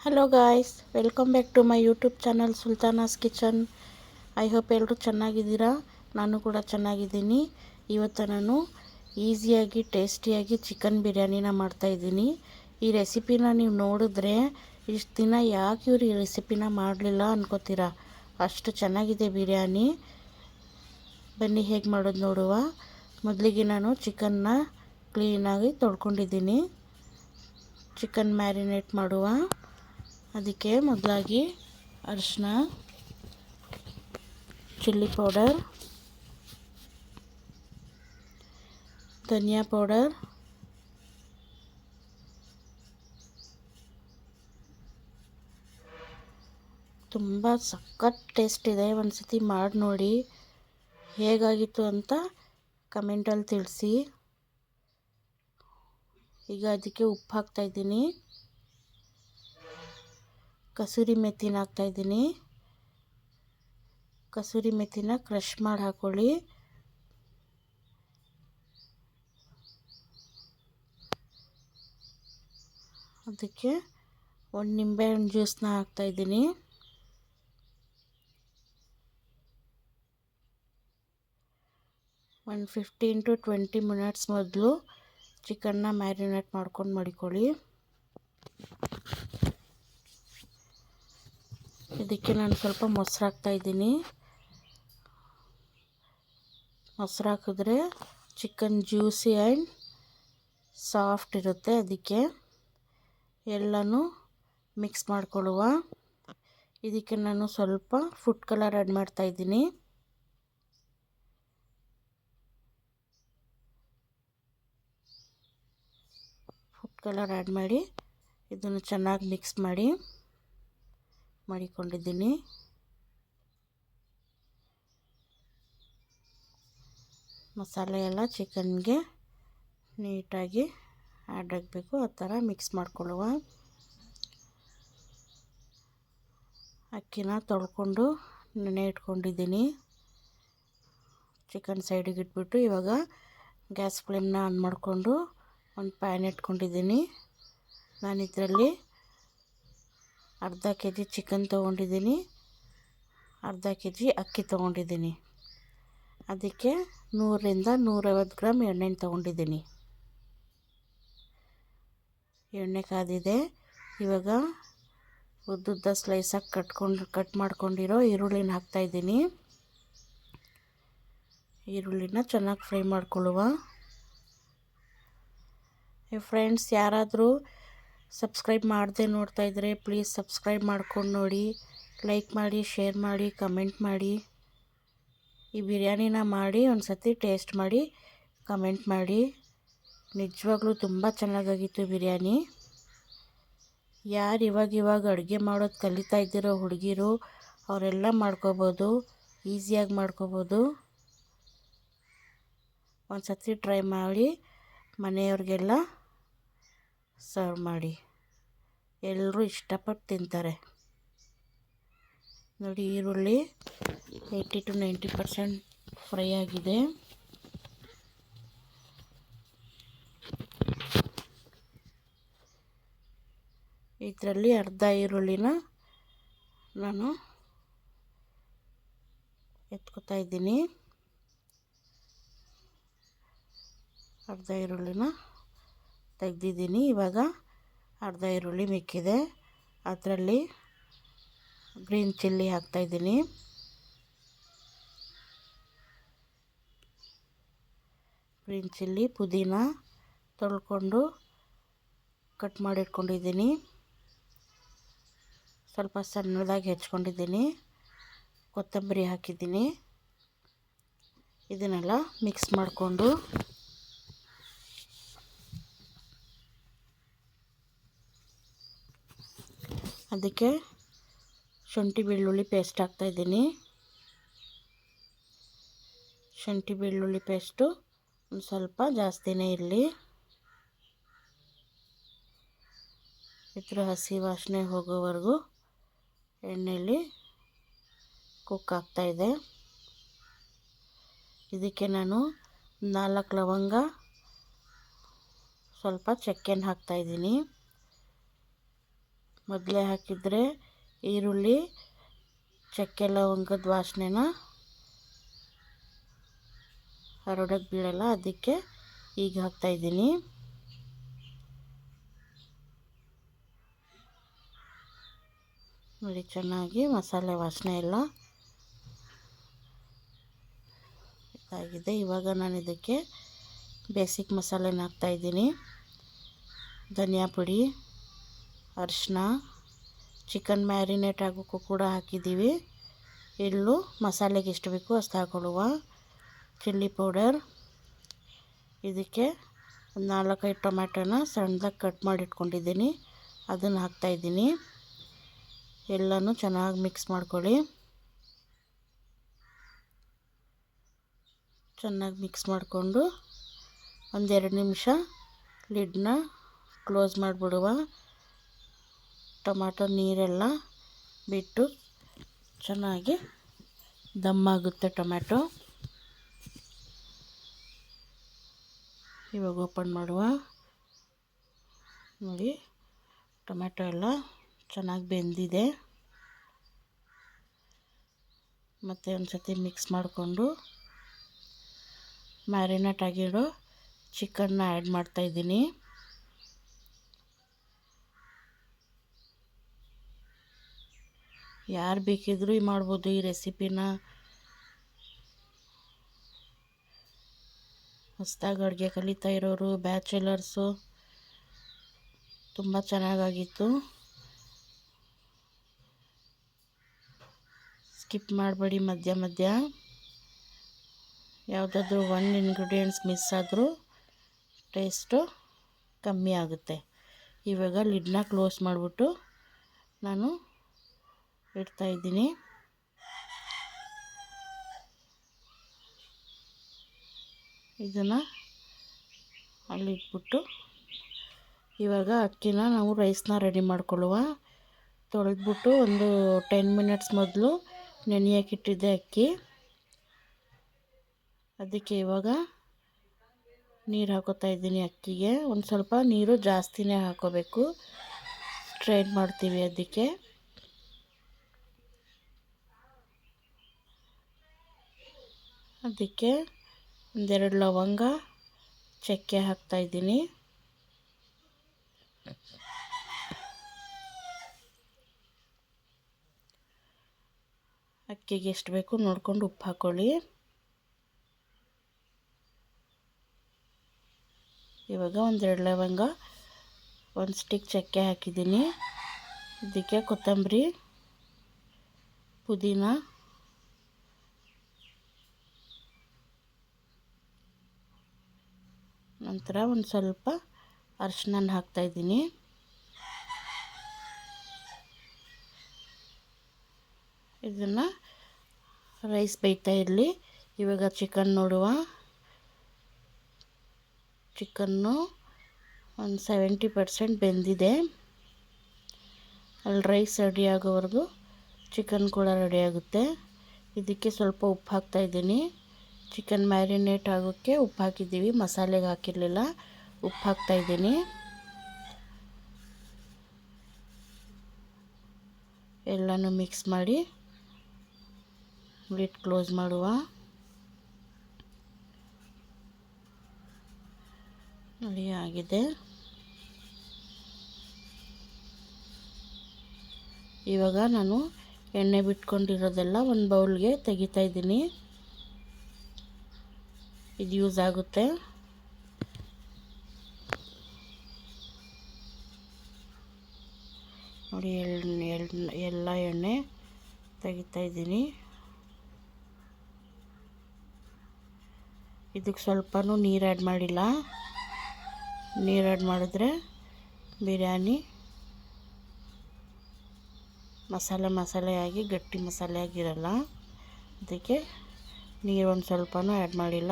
Hello guys, welcome back to my YouTube channel Sultana's kitchen. I hope ಎಲ್ಲರೂ ಚೆನ್ನಾಗಿದ್ದೀರಾ. ನಾನು ಕೂಡ ಚೆನ್ನಾಗಿದ್ದೀನಿ. ಇವತ್ತು ನಾನು ಈಸಿಯಾಗಿ ಟೇಸ್ಟಿಯಾಗಿ ಚಿಕನ್ ಬಿರಿಯಾನಿನ ಮಾಡ್ತಾಯಿದ್ದೀನಿ. ಈ ರೆಸಿಪಿನ ನೀವು ನೋಡಿದ್ರೆ ಇಷ್ಟು ದಿನ ಯಾಕೆ ಇವರು ಈ ರೆಸಿಪಿನ ಮಾಡಲಿಲ್ಲ ಅನ್ಕೋತೀರಾ. ಅಷ್ಟು ಚೆನ್ನಾಗಿದೆ ಬಿರಿಯಾನಿ. ಬನ್ನಿ ಹೇಗೆ ಮಾಡೋದು ನೋಡುವ. ಮೊದಲಿಗೆ ನಾನು ಚಿಕನ್ನ ಕ್ಲೀನಾಗಿ ತೊಳ್ಕೊಂಡಿದ್ದೀನಿ. ಚಿಕನ್ ಮ್ಯಾರಿನೇಟ್ ಮಾಡುವ. ಅದಕ್ಕೆ ಮೊದಲಾಗಿ ಅರಿಶಿನ, ಚಿಲ್ಲಿ ಪೌಡರ್, ಧನಿಯಾ ಪೌಡರ್, ತುಂಬ ಸಖತ್ ಟೇಸ್ಟ್ ಇದೆ. ಒಂದು ಸತಿ ಮಾಡಿ ನೋಡಿ, ಹೇಗಾಗಿತ್ತು ಅಂತ ಕಮೆಂಟಲ್ಲಿ ತಿಳಿಸಿ. ಈಗ ಅದಕ್ಕೆ ಉಪ್ಪು ಹಾಕ್ತಾಯಿದ್ದೀನಿ, ಕಸೂರಿ ಮೆಥಿನ ಹಾಕ್ತಾಯಿದ್ದೀನಿ. ಕಸೂರಿ ಮೆಥಿನ ಕ್ರಷ್ ಮಾಡಿ ಹಾಕ್ಕೊಳ್ಳಿ. ಅದಕ್ಕೆ ಒಂದು ನಿಂಬೆಹಣ್ಣು ಜ್ಯೂಸನ್ನ ಹಾಕ್ತಾಯಿದ್ದೀನಿ. ಒಂದು 15 to 20 ಮಿನಿಟ್ಸ್ ಮೊದಲು ಚಿಕನ್ನ ಮ್ಯಾರಿನೇಟ್ ಮಾಡ್ಕೊಂಡು ಮಡಿಕೊಳ್ಳಿ. ಇದಕ್ಕೆ ನಾನು ಸ್ವಲ್ಪ ಮೊಸರು ಹಾಕ್ತಾಯಿದ್ದೀನಿ. ಮೊಸರು ಹಾಕಿದ್ರೆ ಚಿಕನ್ ಜ್ಯೂಸಿ ಆ್ಯಂಡ್ ಸಾಫ್ಟ್ ಇರುತ್ತೆ. ಅದಕ್ಕೆ ಎಲ್ಲನೂ ಮಿಕ್ಸ್ ಮಾಡ್ಕೊಳ್ಳುವ. ಇದಕ್ಕೆ ನಾನು ಸ್ವಲ್ಪ ಫುಡ್ ಕಲರ್ ಆ್ಯಡ್ ಮಾಡ್ತಾಯಿದ್ದೀನಿ. ಫುಡ್ ಕಲರ್ ಆ್ಯಡ್ ಮಾಡಿ ಇದನ್ನು ಚೆನ್ನಾಗಿ ಮಿಕ್ಸ್ ಮಾಡಿಕೊಂಡಿದ್ದೀನಿ. ಮಸಾಲೆ ಎಲ್ಲ ಚಿಕನ್ಗೆ ನೀಟಾಗಿ ಆ್ಯಡ್ ಆಗಬೇಕು. ಆ ಥರ ಮಿಕ್ಸ್ ಮಾಡ್ಕೊಳ್ಳುವ. ಅಕ್ಕಿನ ತೊಳ್ಕೊಂಡು ನೆನೆ ಇಟ್ಕೊಂಡಿದ್ದೀನಿ. ಚಿಕನ್ ಸೈಡಿಗೆ ಇಟ್ಬಿಟ್ಟು ಇವಾಗ ಗ್ಯಾಸ್ ಫ್ಲೇಮ್ನ ಆನ್ ಮಾಡಿಕೊಂಡು ಒಂದು ಪ್ಯಾನ್ ಇಟ್ಕೊಂಡಿದ್ದೀನಿ. ನಾನು ಇದರಲ್ಲಿ ಅರ್ಧ kg ಚಿಕನ್ ತೊಗೊಂಡಿದ್ದೀನಿ, ಅರ್ಧ kg ಅಕ್ಕಿ ತೊಗೊಂಡಿದ್ದೀನಿ. ಅದಕ್ಕೆ 100ರಿಂದ 150 ಗ್ರಾಮ್ ಎಣ್ಣೆ ತೊಗೊಂಡಿದ್ದೀನಿ. ಎಣ್ಣೆ ಕಾದಿದೆ. ಇವಾಗ ಉದ್ದುದ್ದ ಸ್ಲೈಸಾಗಿ ಕಟ್ ಮಾಡ್ಕೊಂಡಿರೋ ಈರುಳ್ಳಿನ ಹಾಕ್ತಾಯಿದ್ದೀನಿ. ಈರುಳ್ಳಿನ ಚೆನ್ನಾಗಿ ಫ್ರೈ ಮಾಡ್ಕೊಳ್ಳುವ. ಫ್ರೆಂಡ್ಸ್, ಯಾರಾದರೂ ಸಬ್ಸ್ಕ್ರೈಬ್ ಮಾಡದೆ ನೋಡ್ತಾಯಿದ್ರೆ ಪ್ಲೀಸ್ ಸಬ್ಸ್ಕ್ರೈಬ್ ಮಾಡ್ಕೊಂಡು ನೋಡಿ, ಲೈಕ್ ಮಾಡಿ, ಶೇರ್ ಮಾಡಿ, ಕಮೆಂಟ್ ಮಾಡಿ. ಈ ಬಿರಿಯಾನಿನ ಮಾಡಿ ಒಂದು ಸತಿ ಟೇಸ್ಟ್ ಮಾಡಿ ಕಮೆಂಟ್ ಮಾಡಿ. ನಿಜವಾಗ್ಲೂ ತುಂಬ ಚೆನ್ನಾಗಾಗಿತ್ತು ಬಿರಿಯಾನಿ. ಯಾರು ಇವಾಗ ಅಡುಗೆ ಮಾಡೋದು ಕಲಿತಾ ಇದ್ದೀರೋ ಹುಡುಗಿರು ಅವರೆಲ್ಲ ಮಾಡ್ಕೋಬೋದು, ಈಸಿಯಾಗಿ ಮಾಡ್ಕೋಬೋದು. ಒಂದು ಸತಿ ಟ್ರೈ ಮಾಡಿ ಮನೆಯವ್ರಿಗೆಲ್ಲ ಸರ್ವ್ ಮಾಡಿ. ಎಲ್ಲರೂ ಇಷ್ಟಪಟ್ಟು ತಿಂತಾರೆ. ನೋಡಿ, ಈರುಳ್ಳಿ 80 to 90% ಫ್ರೈ ಆಗಿದೆ. ಇದರಲ್ಲಿ ಅರ್ಧ ಈರುಳ್ಳಿನ ನಾನು ಎತ್ಕೊತಾ ಇದ್ದೀನಿ. ಅರ್ಧ ಈರುಳ್ಳಿನ ತೆಗೆದಿದ್ದೀನಿ. ಇವಾಗ ಅರ್ಧ ಈರುಳ್ಳಿ ಮಿಕ್ಕಿದೆ. ಅದರಲ್ಲಿ ಗ್ರೀನ್ ಚಿಲ್ಲಿ ಹಾಕ್ತಾಯಿದ್ದೀನಿ. ಗ್ರೀನ್ ಚಿಲ್ಲಿ, ಪುದೀನ ತೊಳ್ಕೊಂಡು ಕಟ್ ಮಾಡಿಟ್ಕೊಂಡಿದ್ದೀನಿ. ಸ್ವಲ್ಪ ಸಣ್ಣದಾಗಿ ಹೆಚ್ಕೊಂಡಿದ್ದೀನಿ. ಕೊತ್ತಂಬರಿ ಹಾಕಿದ್ದೀನಿ. ಇದನ್ನೆಲ್ಲ ಮಿಕ್ಸ್ ಮಾಡಿಕೊಂಡು ಅದಕ್ಕೆ ಶುಂಠಿ ಬೆಳ್ಳುಳ್ಳಿ ಪೇಸ್ಟ್ ಹಾಕ್ತಾಯಿದ್ದೀನಿ. ಶುಂಠಿ ಬೆಳ್ಳುಳ್ಳಿ ಪೇಸ್ಟು ಒಂದು ಸ್ವಲ್ಪ ಜಾಸ್ತಿನೇ ಇರಲಿ. ಇದ್ರ ಹಸಿ ವಾಸನೆ ಹೋಗೋವರೆಗೂ ಎಣ್ಣೆಯಲ್ಲಿ ಕುಕ್ ಆಗ್ತಾಯಿದೆ. ಇದಕ್ಕೆ ನಾನು 4 ಲವಂಗ, ಸ್ವಲ್ಪ ಚಕ್ಕೆನ ಹಾಕ್ತಾಯಿದ್ದೀನಿ. ಮೊದಲೇ ಹಾಕಿದರೆ ಈರುಳ್ಳಿ ಚಕ್ಕೆ ಲವಂಗದ ವಾಸನೆನ ಹರಡಕ್ಕೆ ಬೀಳಲ್ಲ, ಅದಕ್ಕೆ ಈಗ ಹಾಕ್ತಾಯಿದ್ದೀನಿ. ನೋಡಿ ಚೆನ್ನಾಗಿ ಮಸಾಲೆ ವಾಸನೆ ಎಲ್ಲ ಇದಾಗಿದೆ. ಇವಾಗ ನಾನು ಇದಕ್ಕೆ ಬೇಸಿಕ್ ಮಸಾಲೆನ ಹಾಕ್ತಾಯಿದ್ದೀನಿ. ಧನಿಯಾ ಪುಡಿ, ಅರಿಶಿನ, ಚಿಕನ್ ಮ್ಯಾರಿನೇಟ್ ಆಗೋಕ್ಕೂ ಕೂಡ ಹಾಕಿದ್ದೀವಿ. ಎಳ್ಳು ಮಸಾಲೆಗೆ ಎಷ್ಟು ಬೇಕೋ ಅಷ್ಟು ಹಾಕೊಳ್ಳುವ. ಚಿಲ್ಲಿ ಪೌಡರ್, ಇದಕ್ಕೆ ಒಂದು 4-5 ಟೊಮ್ಯಾಟೋನ ಸಣ್ಣದಾಗಿ ಕಟ್ ಮಾಡಿ ಇಟ್ಕೊಂಡಿದ್ದೀನಿ, ಅದನ್ನು ಹಾಕ್ತಾಯಿದ್ದೀನಿ. ಎಲ್ಲನೂ ಚೆನ್ನಾಗಿ ಮಿಕ್ಸ್ ಮಾಡ್ಕೊಳ್ಳಿ. ಚೆನ್ನಾಗಿ ಮಿಕ್ಸ್ ಮಾಡಿಕೊಂಡು 1-2 ನಿಮಿಷ ಲಿಡ್ನ ಕ್ಲೋಸ್ ಮಾಡಿಬಿಡುವ. ಟೊಮ್ಯಾಟೊ ನೀರೆಲ್ಲ ಬಿಟ್ಟು ಚೆನ್ನಾಗಿ ದಮ್ಮಾಗುತ್ತೆ ಟೊಮ್ಯಾಟೊ. ಇವಾಗ ಓಪನ್ ಮಾಡುವ. ನೋಡಿ ಟೊಮ್ಯಾಟೊ ಎಲ್ಲ ಚೆನ್ನಾಗಿ ಬೆಂದಿದೆ. ಮತ್ತು ಒಂದು ಸತಿ ಮಿಕ್ಸ್ ಮಾಡಿಕೊಂಡು ಮ್ಯಾರಿನೇಟ್ ಆಗಿರೋ ಚಿಕನ್ನ ಆ್ಯಡ್ ಮಾಡ್ತಾಯಿದ್ದೀನಿ. ಯಾರು ಬೇಕಿದ್ರೂ ಮಾಡ್ಬೋದು ಈ ರೆಸಿಪಿನ. ಹೊಸದಾಗಿ ಅಡುಗೆ ಕಲಿತಾ ಇರೋರು, ಬ್ಯಾಚುಲರ್ಸು, ತುಂಬ ಚೆನ್ನಾಗಾಗಿತ್ತು. ಸ್ಕಿಪ್ ಮಾಡಬೇಡಿ ಮಧ್ಯ ಮಧ್ಯ. ಯಾವುದಾದ್ರೂ ಒಂದು ಇಂಗ್ರೀಡಿಯೆಂಟ್ಸ್ ಮಿಸ್ ಆದರೂ ಟೇಸ್ಟು ಕಮ್ಮಿ ಆಗುತ್ತೆ. ಇವಾಗ ಲಿಡ್ನ ಕ್ಲೋಸ್ ಮಾಡಿಬಿಟ್ಟು ನಾನು ಇಡ್ತಾಯಿದ್ದೀನಿ. ಇದನ್ನು ಅಲ್ಲಿ ಇಟ್ಬಿಟ್ಟು ಇವಾಗ ಅಕ್ಕಿನ ನಾವು ರೈಸ್ನ ರೆಡಿ ಮಾಡ್ಕೊಳ್ಳುವ. ತೊಳೆದ್ಬಿಟ್ಟು ಒಂದು 10 ಮಿನಿಟ್ಸ್ ಮೊದಲು ನೆನೆಯೋಕ್ಕಿಟ್ಟಿದ್ದೆ ಅಕ್ಕಿ. ಅದಕ್ಕೆ ಇವಾಗ ನೀರು ಹಾಕೋತಾ ಇದ್ದೀನಿ. ಅಕ್ಕಿಗೆ ಒಂದು ಸ್ವಲ್ಪ ನೀರು ಜಾಸ್ತಿನೇ ಹಾಕೋಬೇಕು, ಸ್ಟ್ರೈನ್ ಮಾಡ್ತೀವಿ ಅದಕ್ಕೆ. ಅದಕ್ಕೆ 1-2 ಲವಂಗ, ಚಕ್ಕೆ ಹಾಕ್ತಾಯಿದ್ದೀನಿ. ಅಕ್ಕಿಗೆ ಎಷ್ಟು ಬೇಕು ನೋಡ್ಕೊಂಡು ಉಪ್ಪು ಹಾಕ್ಕೊಳ್ಳಿ. ಇವಾಗ 1-2 ಲವಂಗ, 1 ಸ್ಟಿಕ್ ಚಕ್ಕೆ ಹಾಕಿದ್ದೀನಿ. ಇದಕ್ಕೆ ಕೊತ್ತಂಬರಿ, ಪುದೀನ, ನಂತರ ಒಂದು ಸ್ವಲ್ಪ ಅರಿಶಿನ ಹಾಕ್ತಾಯಿದ್ದೀನಿ. ಇದನ್ನು ರೈಸ್ ಬೇಯ್ತಾ ಇರಲಿ. ಇವಾಗ ಚಿಕನ್ ನೋಡುವ. ಚಿಕನ್ನು ಒಂದು 70% ಬೆಂದಿದೆ. ಅಲ್ಲಿ ರೈಸ್ ರೆಡಿ ಆಗೋವರೆಗೂ ಚಿಕನ್ ಕೂಡ ರೆಡಿ ಆಗುತ್ತೆ. ಇದಕ್ಕೆ ಸ್ವಲ್ಪ ಉಪ್ಪು ಹಾಕ್ತಾಯಿದ್ದೀನಿ. ಚಿಕನ್ ಮ್ಯಾರಿನೇಟ್ ಆಗೋಕ್ಕೆ ಉಪ್ಪು ಹಾಕಿದ್ದೀವಿ, ಮಸಾಲೆಗೆ ಹಾಕಿರಲಿಲ್ಲ. ಉಪ್ಪು ಹಾಕ್ತಾಯಿದ್ದೀನಿ. ಎಲ್ಲನೂ ಮಿಕ್ಸ್ ಮಾಡಿ ಲಿಡ್ ಕ್ಲೋಸ್ ಮಾಡುವ. ರೆಡಿ ಆಗಿದೆ. ಇವಾಗ ನಾನು ಎಣ್ಣೆ ಬಿಟ್ಕೊಂಡಿರೋದೆಲ್ಲ ಒಂದು ಬೌಲ್ಗೆ ತೆಗಿತಾ ಇದ್ದೀನಿ. ಇದು ಯೂಸ್ ಆಗುತ್ತೆ. ನೋಡಿ ಎಲ್ಲ ಎಣ್ಣೆ ತೆಗಿತಾ ಇದ್ದೀನಿ. ಇದಕ್ಕೆ ಸ್ವಲ್ಪನೂ ನೀರು ಆ್ಯಡ್ ಮಾಡಿಲ್ಲ. ನೀರು ಆ್ಯಡ್ ಮಾಡಿದ್ರೆ ಬಿರಿಯಾನಿ ಮಸಾಲೆಯಾಗಿ ಗಟ್ಟಿ ಮಸಾಲೆಯಾಗಿರಲ್ಲ. ಅದಕ್ಕೆ ನೀರು ಒಂದು ಸ್ವಲ್ಪನೂ ಆ್ಯಡ್ ಮಾಡಿಲ್ಲ.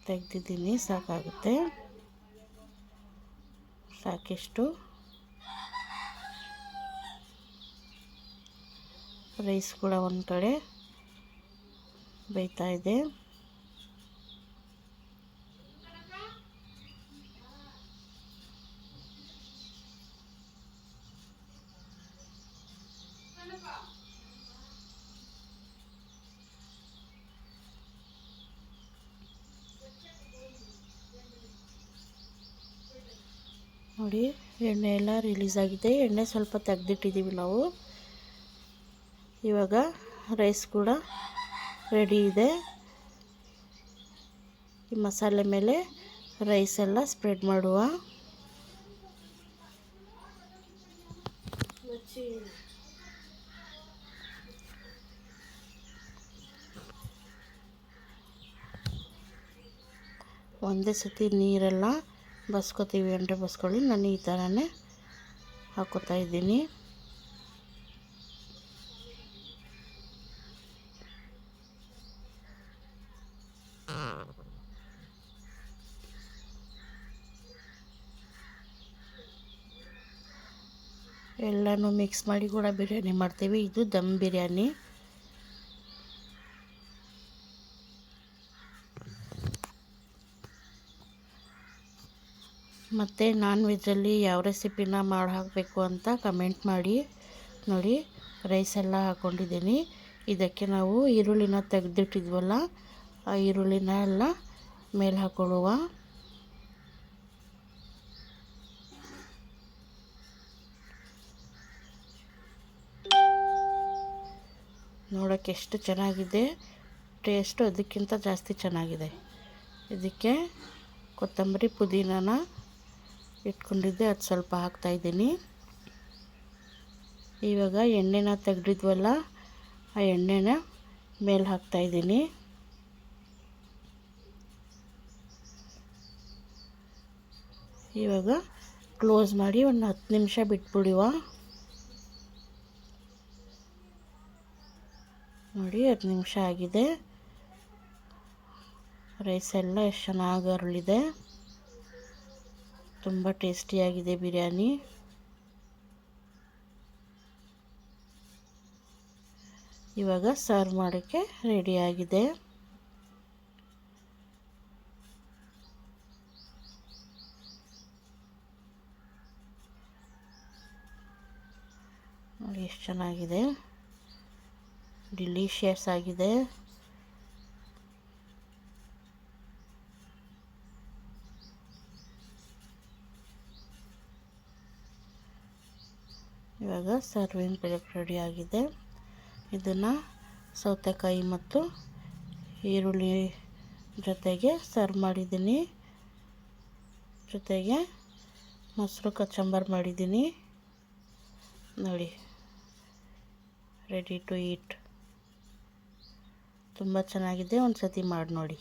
ತೆಗ್ದಿದ್ದೀನಿ, ಸಾಕಾಗುತ್ತೆ. ಸಾಕಿಷ್ಟು ರೈಸ್ ಕೂಡ ಒಂದು ಕಡೆ ಬೇಯ್ತಾ ಇದೆ. ನೋಡಿ ಎಣ್ಣೆ ಎಲ್ಲ ರಿಲೀಸ್ ಆಗಿದೆ. ಎಣ್ಣೆ ಸ್ವಲ್ಪ ತೆಗೆದಿಟ್ಟಿದ್ದೀವಿ ನಾವು. ಇವಾಗ ರೈಸ್ ಕೂಡ ರೆಡಿ ಇದೆ. ಈ ಮಸಾಲೆ ಮೇಲೆ ರೈಸ್ ಎಲ್ಲ ಸ್ಪ್ರೆಡ್ ಮಾಡುವ. ಒಂದೇ ಸತಿ ನೀರೆಲ್ಲ ಬಸ್ಕೊತೀವಿ ಅಂದರೆ ಬಸ್ಕೊಳ್ಳಿ. ನಾನು ಈ ಥರನೇ ಹಾಕೋತಾ ಇದ್ದೀನಿ. ಎಲ್ಲನೂ ಮಿಕ್ಸ್ ಮಾಡಿ ಕೂಡ ಬಿರಿಯಾನಿ ಮಾಡ್ತೀವಿ. ಇದು ದಮ್ ಬಿರಿಯಾನಿ. ಮತ್ತು ನಾನ್ ವೆಜ್ಜಲ್ಲಿ ಯಾವ ರೆಸಿಪಿನ ಮಾಡಿ ಹಾಕಬೇಕು ಅಂತ ಕಮೆಂಟ್ ಮಾಡಿ. ನೋಡಿ ರೈಸ್ ಎಲ್ಲ ಹಾಕ್ಕೊಂಡಿದ್ದೀನಿ. ಇದಕ್ಕೆ ನಾವು ಈರುಳ್ಳಿನ ತೆಗೆದಿಟ್ಟಿದ್ವಲ್ಲ, ಆ ಈರುಳ್ಳಿನ ಎಲ್ಲ ಮೇಲೆ ಹಾಕೊಳ್ಳುವ. ನೋಡೋಕ್ಕೆ ಎಷ್ಟು ಚೆನ್ನಾಗಿದೆ, ಟೇಸ್ಟು ಅದಕ್ಕಿಂತ ಜಾಸ್ತಿ ಚೆನ್ನಾಗಿದೆ. ಇದಕ್ಕೆ ಕೊತ್ತಂಬರಿ ಪುದೀನನ ಇಟ್ಕೊಂಡಿದ್ದೆ, ಅದು ಸ್ವಲ್ಪ ಹಾಕ್ತಾಯಿದ್ದೀನಿ. ಇವಾಗ ಎಣ್ಣೆನ ತೆಗೆದಿದ್ವಲ್ಲ, ಆ ಎಣ್ಣೆನ ಮೇಲೆ ಹಾಕ್ತಾಯಿದ್ದೀನಿ. ಇವಾಗ ಕ್ಲೋಸ್ ಮಾಡಿ ಒಂದು 10 ನಿಮಿಷ ಬಿಟ್ಬಿಡುವ. ನೋಡಿ 10 ನಿಮಿಷ ಆಗಿದೆ. ರೈಸ್ ಎಲ್ಲ ಎಷ್ಟು ಚೆನ್ನಾಗಿ ಅರಳಿದೆ. ತುಂಬ ಟೇಸ್ಟಿಯಾಗಿದೆ ಬಿರಿಯಾನಿ. ಇವಾಗ ಸರ್ವ್ ಮಾಡೋಕ್ಕೆ ರೆಡಿಯಾಗಿದೆ. ನೋಡಿ ಎಷ್ಟು ಚೆನ್ನಾಗಿದೆ, ಡಿಲಿಷಿಯಸ್ ಆಗಿದೆ. ಇವಾಗ ಸರ್ವಿಂಗ್ ಪ್ಲೇಟ್ ರೆಡಿ ಆಗಿದೆ. ಇದನ್ನು ಸೌತೆಕಾಯಿ ಮತ್ತು ಈರುಳ್ಳಿ ಜೊತೆಗೆ ಸರ್ವ್ ಮಾಡಿದ್ದೀನಿ. ಜೊತೆಗೆ ಮೊಸರು ಕಚಂಬರ್ ಮಾಡಿದ್ದೀನಿ. ನೋಡಿ ರೆಡಿ ಟು ಈಟ್. ತುಂಬ ಚೆನ್ನಾಗಿದೆ. ಒಂದು ಸತಿ ಮಾಡಿ ನೋಡಿ.